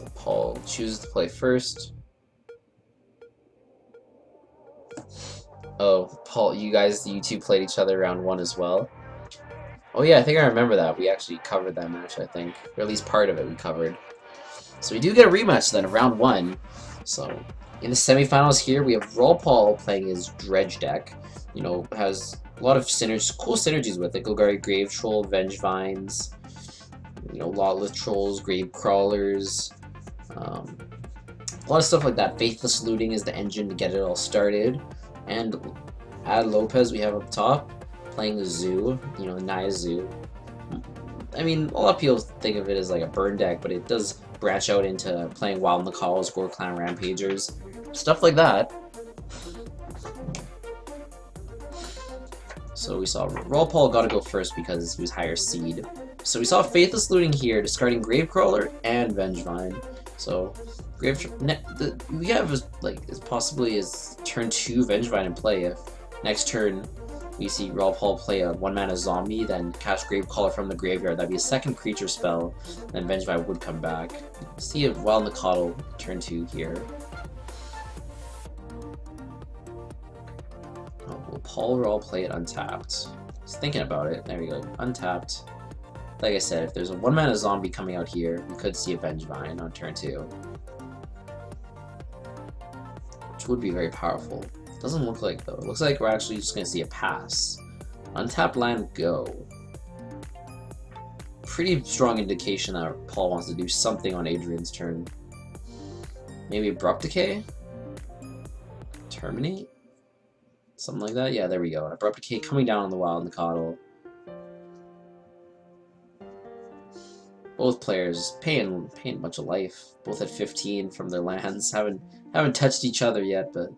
So Paul chooses to play first. Oh, Paul, you two played each other round 1 as well. Oh yeah, I think I remember that. We actually covered that match, I think. Or at least part of it we covered. So we do get a rematch then, round 1. So, in the semifinals here, we have Raw Paul playing his Dredge deck. You know, has a lot of cool synergies with it. Golgari Grave Troll, Vengevines, you know, Lotleth Trolls, Grave Crawlers, a lot of stuff like that. Faithless Looting is the engine to get it all started. And Ad Lopez we have up top, playing the Zoo, you know, Naya Zoo. I mean, a lot of people think of it as like a burn deck, but it does branch out into playing Wild Nacals, Gore Clan Rampagers, stuff like that. So we saw Raw Paul got to go first because he was higher seed. So we saw Faithless Looting here, discarding Gravecrawler and Vengevine. So we have like possibly is turn 2 Vengevine in play. If next turn we see Raw Paul play a 1-mana zombie, then cast Gravecrawler from the graveyard. That'd be a second creature spell, then Vengevine would come back. See a Wild Nacatl turn 2 here. Oh, will Paul Raw play it untapped? Just thinking about it. There we go. Untapped. Like I said, if there's a 1-mana zombie coming out here, we could see a Vengevine on turn 2. Which would be very powerful. Doesn't look like though. It looks like we're actually just gonna see a pass. Untapped land, go. Pretty strong indication that Paul wants to do something on Adrian's turn. Maybe Abrupt Decay? Terminate? Something like that? Yeah, there we go. Abrupt Decay coming down on the Wild Nacatl. Both players paying a bunch of life. Both at 15 from their lands. Haven't touched each other yet, but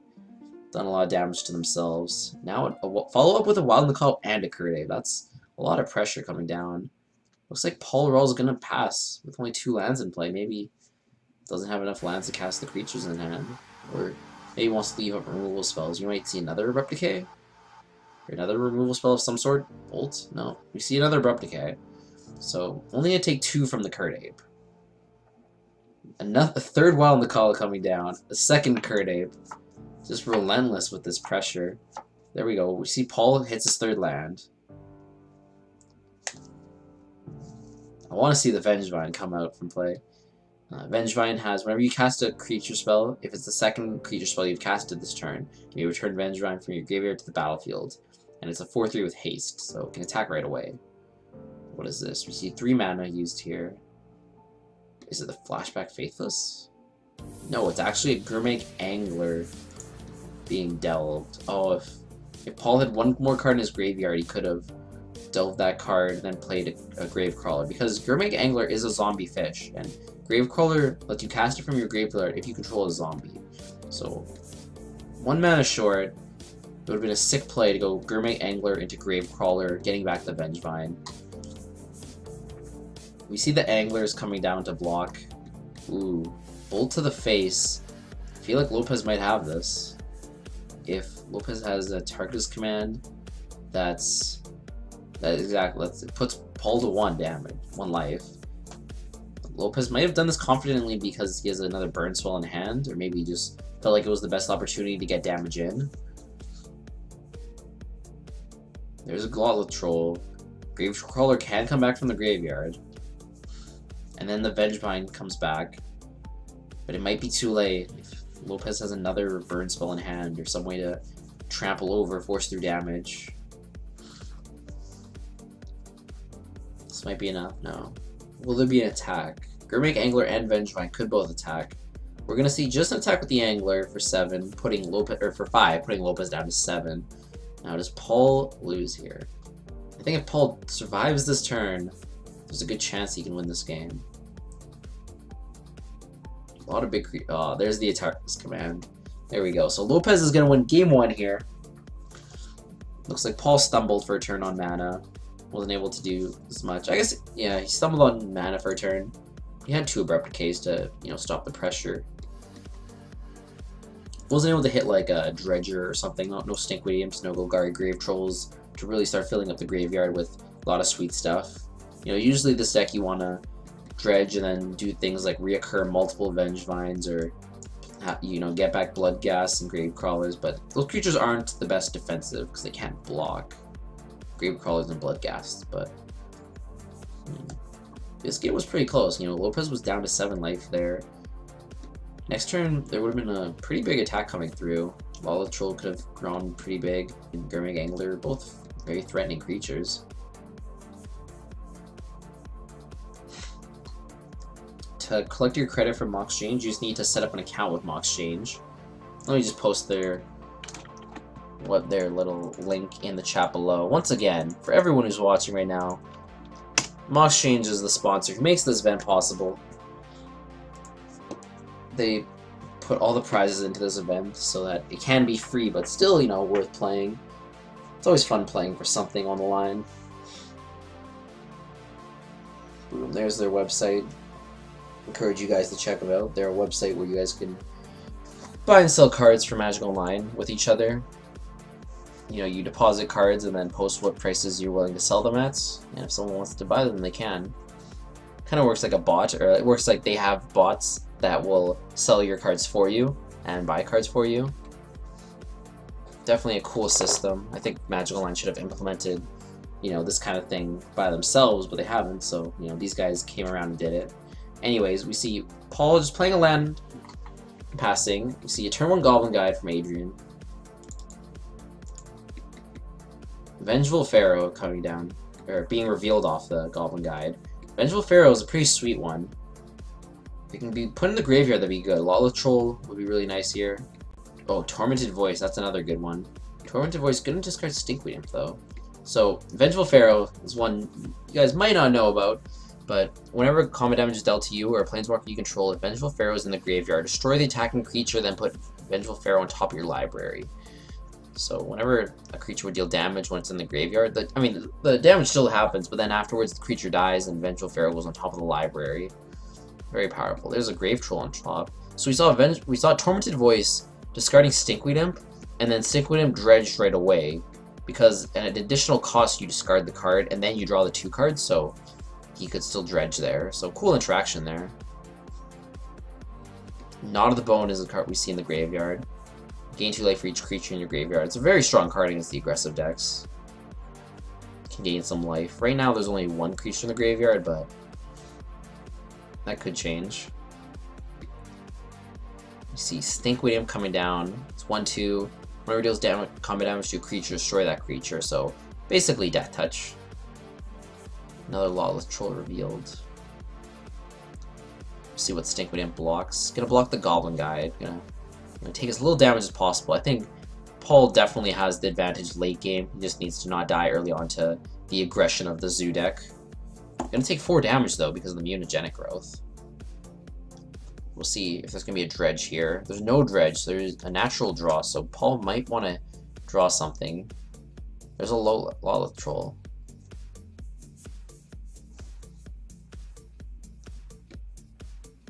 done a lot of damage to themselves. Now follow up with a Wild Nacatl and a Curday. That's a lot of pressure coming down. Looks like Paul Raw's gonna pass with only 2 lands in play. Maybe doesn't have enough lands to cast the creatures in hand, or maybe wants to leave up removal spells. You might see another Abrupt Decay, or another removal spell of some sort. Bolt? No, we see another Abrupt Decay. So only gonna take 2 from the Curdape. A third Wild Nacatl coming down. A second Curdape. Just relentless with this pressure. There we go. We see Paul hits his 3rd land. I want to see the Vengevine come out from play. Vengevine has, whenever you cast a creature spell, if it's the second creature spell you've casted this turn, you return Vengevine from your graveyard to the battlefield. And it's a 4/3 with haste, so it can attack right away. What is this? We see 3 mana used here. Is it the Flashback Faithless? No, it's actually a Gurmag Angler being delved. Oh, if Paul had 1 more card in his graveyard, he could have delved that card and then played a Gravecrawler. Because Gurmag Angler is a zombie fish, and Gravecrawler lets you cast it from your graveyard if you control a zombie. So, 1 mana short, it would have been a sick play to go Gurmag Angler into Gravecrawler, getting back the Vengevine. We see the Anglers coming down to block. Ooh, Bolt to the face. I feel like Lopez might have this. If Lopez has a Tarkus command, it puts Paul to 1 damage, 1 life. Lopez might have done this confidently because he has another Burn Spell in hand, or maybe he just felt like it was the best opportunity to get damage in. There's a Lotleth Troll. Gravecrawler can come back from the graveyard. And then the Vengevine comes back. But it might be too late if Lopez has another Burn Spell in hand or some way to trample over, force through damage. This might be enough. No. Will there be an attack? Gurmag Angler and Vengevine could both attack. We're gonna see just an attack with the Angler for 7, putting Lopez, or for 5, putting Lopez down to 7. Now does Paul lose here? I think if Paul survives this turn, there's a good chance he can win this game. A lot of big oh, there's the Tarkus command. There we go. So Lopez is going to win game 1 here. Looks like Paul stumbled for a turn on mana. Wasn't able to do as much. I guess, yeah, he stumbled on mana for a turn. He had 2 Abrupt Decays to, you know, stop the pressure. Wasn't able to hit like a Dredger or something. No Stinkwidiums, no Golgari Grave Trolls to really start filling up the graveyard with a lot of sweet stuff. You know, usually this deck you want to Dredge and then do things like reoccur multiple Vengevines or you know, get back Bloodghast and Grave Crawlers, but those creatures aren't the best defensive because they can't block Grave Crawlers and Bloodghast. But this game was pretty close. You know, Lopez was down to 7 life there. Next turn, there would have been a pretty big attack coming through. Lala Troll could have grown pretty big, and Gurmag Angler, both very threatening creatures. To collect your credit from moxchange, you just need to set up an account with moxchange. Let me just post their little link in the chat below. Once again, for everyone who's watching right now, moxchange is the sponsor who makes this event possible. They put all the prizes into this event so that it can be free, but still, you know, worth playing. It's always fun playing for something on the line. Boom, there's their website. Encourage you guys to check them out. They're a website where you guys can buy and sell cards for Magic Online with each other. You know, you deposit cards and then post what prices you're willing to sell them at, and if someone wants to buy them, they can. Kind of works like a bot, or it works like they have bots that will sell your cards for you and buy cards for you. Definitely a cool system. I think Magic Online should have implemented, you know, this kind of thing by themselves, but they haven't, so, you know, these guys came around and did it. Anyways, we see Paul just playing a land, passing. We see a turn 1 Goblin Guide from Adrian. Vengeful Pharaoh coming down, or being revealed off the Goblin Guide. Vengeful Pharaoh is a pretty sweet one. It can be put in the graveyard, that'd be good. Lala Troll would be really nice here. Oh, Tormented Voice, that's another good one. Tormented Voice, gonna discard Stinkweed Imp though. So, Vengeful Pharaoh is one you guys might not know about. But whenever combat damage is dealt to you or a planeswalker you control, if Vengeful Pharaoh is in the graveyard, destroy the attacking creature, then put Vengeful Pharaoh on top of your library. So whenever a creature would deal damage when it's in the graveyard, the damage still happens, but then afterwards the creature dies and Vengeful Pharaoh goes on top of the library. Very powerful. There's a Grave Troll on top. So we saw Tormented Voice discarding Stinkweed Imp, and then Stinkweed Imp dredged right away, because at an additional cost you discard the card and then you draw the 2 cards, so he could still dredge there. So cool interaction there. Knot of the Bone is a card we see in the graveyard. Gain 2 life for each creature in your graveyard. It's a very strong card against the aggressive decks. Can gain some life. Right now there's only 1 creature in the graveyard, but that could change. You see Stinkweed Imp coming down. It's 1/2. Whenever it deals combat damage to a creature, destroy that creature. So basically Death Touch. Another Lawless Troll revealed. See what Stinkweed Imp blocks. Gonna block the Goblin Guide. Gonna take as little damage as possible. I think Paul definitely has the advantage late game. He just needs to not die early on to the aggression of the Zoo deck. Gonna take 4 damage though because of the mutagenic growth. We'll see if there's gonna be a Dredge here. There's no Dredge. So there's a natural draw, so Paul might want to draw something. There's a Lawless Troll.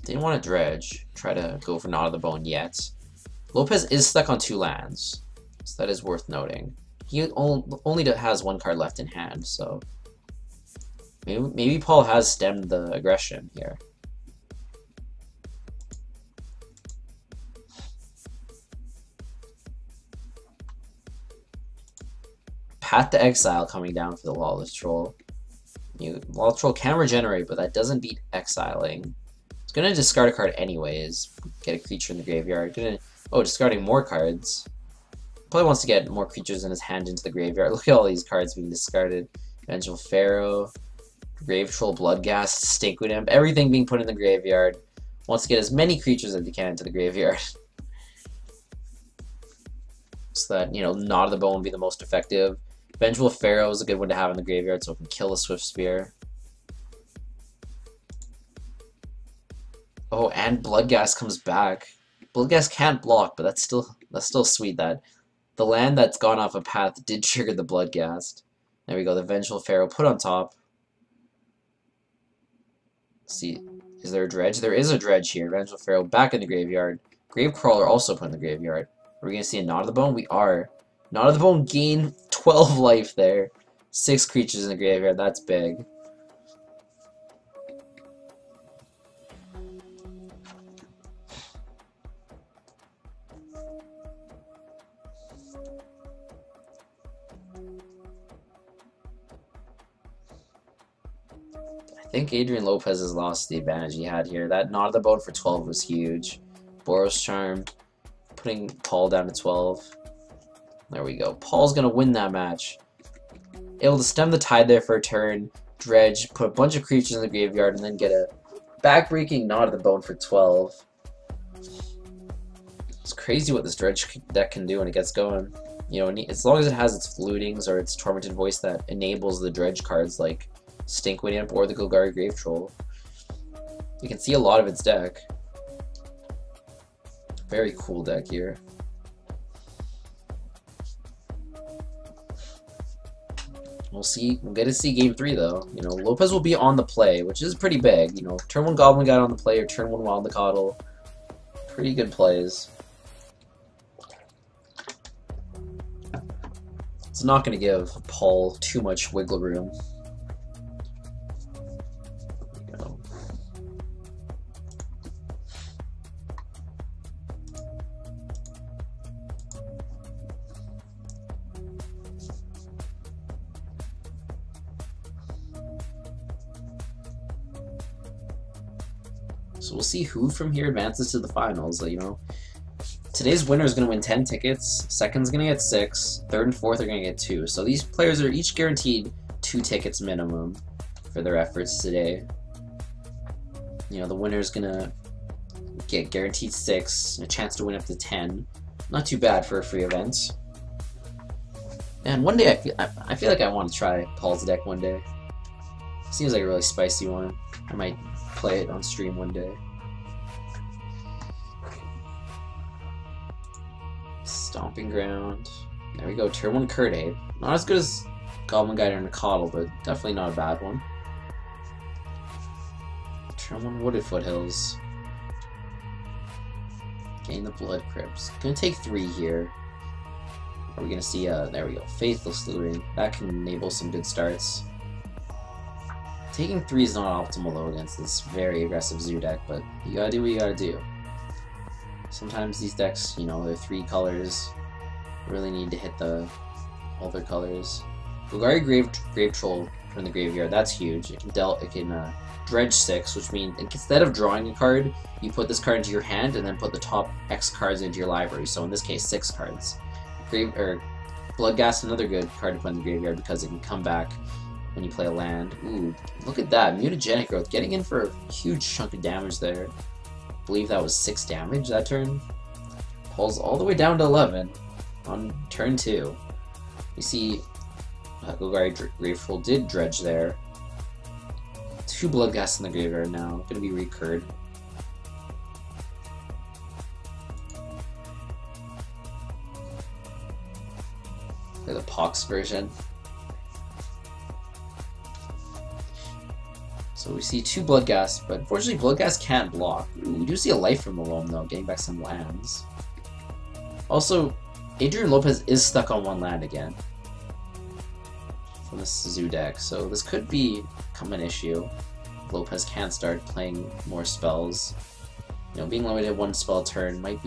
Didn't want to Dredge. Try to go for Knot of the Bone yet. Lopez is stuck on 2 lands, so that is worth noting. He only has 1 card left in hand, so maybe Paul has stemmed the aggression here. Path to Exile coming down for the Lawless Troll. Lawless Troll can regenerate, but that doesn't beat exiling. It's gonna discard a card anyways. Get a creature in the graveyard. Discarding more cards. Probably wants to get more creatures in his hand into the graveyard. Look at all these cards being discarded. Vengeful Pharaoh, Grave Troll, Bloodghast, Stinkweed Imp, everything being put in the graveyard. Wants to get as many creatures as he can into the graveyard. So that, Knot of the Bone would be the most effective. Vengeful Pharaoh is a good one to have in the graveyard so it can kill a Swift Spear. Oh, and Bloodghast comes back. Bloodghast can't block, but that's still sweet that the land that's gone off a path did trigger the Bloodghast. There we go, the Vengeful Pharaoh put on top. Let's see, is there a Dredge? There is a Dredge here. Vengeful Pharaoh back in the graveyard. Gravecrawler also put in the graveyard. Are we going to see a Knot of the Bone? We are. Knot of the Bone gained 12 life there. 6 creatures in the graveyard, that's big. I think Adrian Lopez has lost the advantage he had here. That Knot of the Bone for 12 was huge. Boros Charm, putting Paul down to 12. There we go. Paul's going to win that match. Able to stem the tide there for a turn. Dredge, put a bunch of creatures in the graveyard, and then get a back-breaking Knot of the Bone for 12. It's crazy what this Dredge deck can do when it gets going. You know, as long as it has its Flootings or its Tormented Voice that enables the Dredge cards like Stinkwind Imp or the Golgari Grave Troll, you can see a lot of its deck. Very cool deck here. We'll get to see game 3 though. You know, Lopez will be on the play, which is pretty big. You know, turn 1 Goblin Guide on the play or turn 1 Wild Coddle. Pretty good plays. It's not going to give Paul too much wiggle room. There we go. So we'll see who from here advances to the finals. You know, today's winner is going to win 10 tickets, second's going to get 6, third and fourth are going to get 2. So these players are each guaranteed 2 tickets minimum for their efforts today. You know, the winner's going to get guaranteed 6, a chance to win up to 10. Not too bad for a free event. And one day I feel like I want to try Paul's deck one day. Seems like a really spicy one. I might play it on stream one day. Stomping Ground. There we go. Turn 1 Curdabe. Not as good as Goblin Guide and a Coddle, but definitely not a bad one. Turn 1 Wooded Foothills. Gain the Blood Crypts. Gonna take 3 here. Are we gonna see there we go. Faithless Looting. That can enable some good starts. Taking 3 is not optimal though against this very aggressive Zoo deck, but you gotta do what you gotta do. Sometimes these decks, you know, they're 3 colors. Really need to hit all their colors. Golgari Grave Troll from the graveyard, that's huge. It can dredge 6, which means instead of drawing a card, you put this card into your hand and then put the top X cards into your library. So in this case, 6 cards. Bloodghast, another good card to put in the graveyard because it can come back when you play a land. Ooh, look at that. Mutagenic Growth, getting in for a huge chunk of damage there. I believe that was 6 damage that turn. Pulls all the way down to 11 on turn 2. You see Golgari Grave Troll did dredge there. 2 Bloodghast in the graveyard now. Gonna be recurred. Play the Pox version. So we see 2 Bloodghast, but unfortunately Bloodghast can't block. Ooh, we do see a life from the loam though, getting back some lands. Also, Adrian Lopez is stuck on 1 land again from this Zoo deck, so this could become an issue. Lopez can't start playing more spells. You know, being limited 1 spell a turn might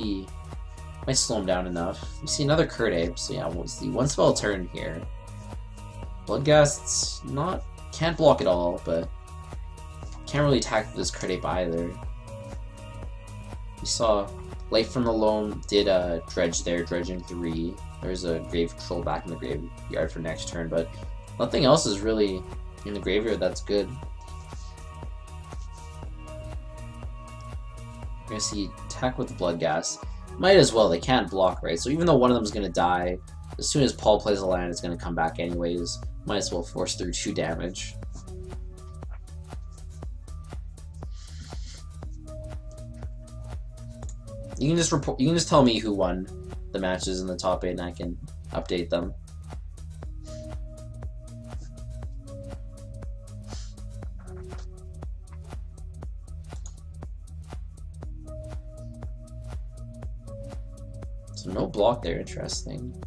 slow him down enough. We see another Curdabe, so yeah, we'll see 1 spell a turn here. Bloodghast's can't block at all, but can't really attack this Curdabe either. We saw Life from the Loam did dredge there, dredging 3. There's a Grave Troll back in the graveyard for next turn, but nothing else is really in the graveyard that's good. We're gonna see attack with the Bloodghast. Might as well, they can't block, right? So even though one of them is gonna die, as soon as Paul plays a land, it's gonna come back anyways. Might as well force through 2 damage. You can just tell me who won the matches in the top 8 and I can update them. So no block there, interesting.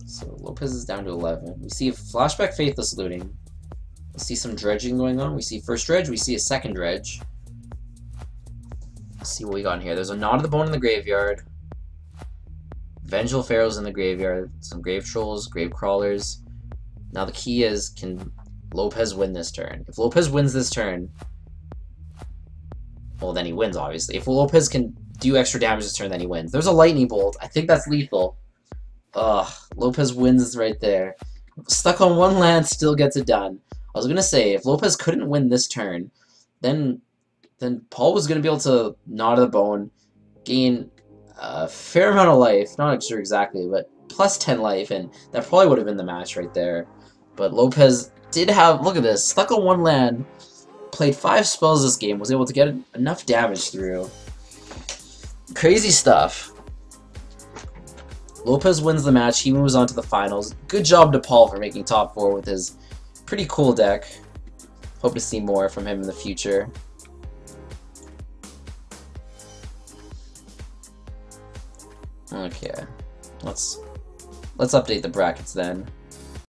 So Lopez is down to 11. We see a flashback Faithless Looting. Let's see some dredging going on. We see first dredge, we see a second dredge. Let's see what we got in here. There's a Knot of the Bone in the graveyard. Vengeful Pharaohs in the graveyard. Some Grave Trolls, Grave Crawlers. Now the key is, can Lopez win this turn? If Lopez wins this turn, well, then he wins, obviously. If Lopez can do extra damage this turn, then he wins. There's a lightning bolt. I think that's lethal. Ugh, Lopez wins right there. Stuck on one land, still gets it done. I was gonna say, if Lopez couldn't win this turn, then Paul was gonna be able to gnaw to the bone, gain a fair amount of life. Not sure exactly, but plus 10 life, and that probably would have been the match right there. But Lopez did have, look at this, stuck on one land, played 5 spells this game, was able to get enough damage through. Crazy stuff. Lopez wins the match, he moves on to the finals. Good job to Paul for making top 4 with his pretty cool deck. Hope to see more from him in the future. Okay, let's update the brackets then.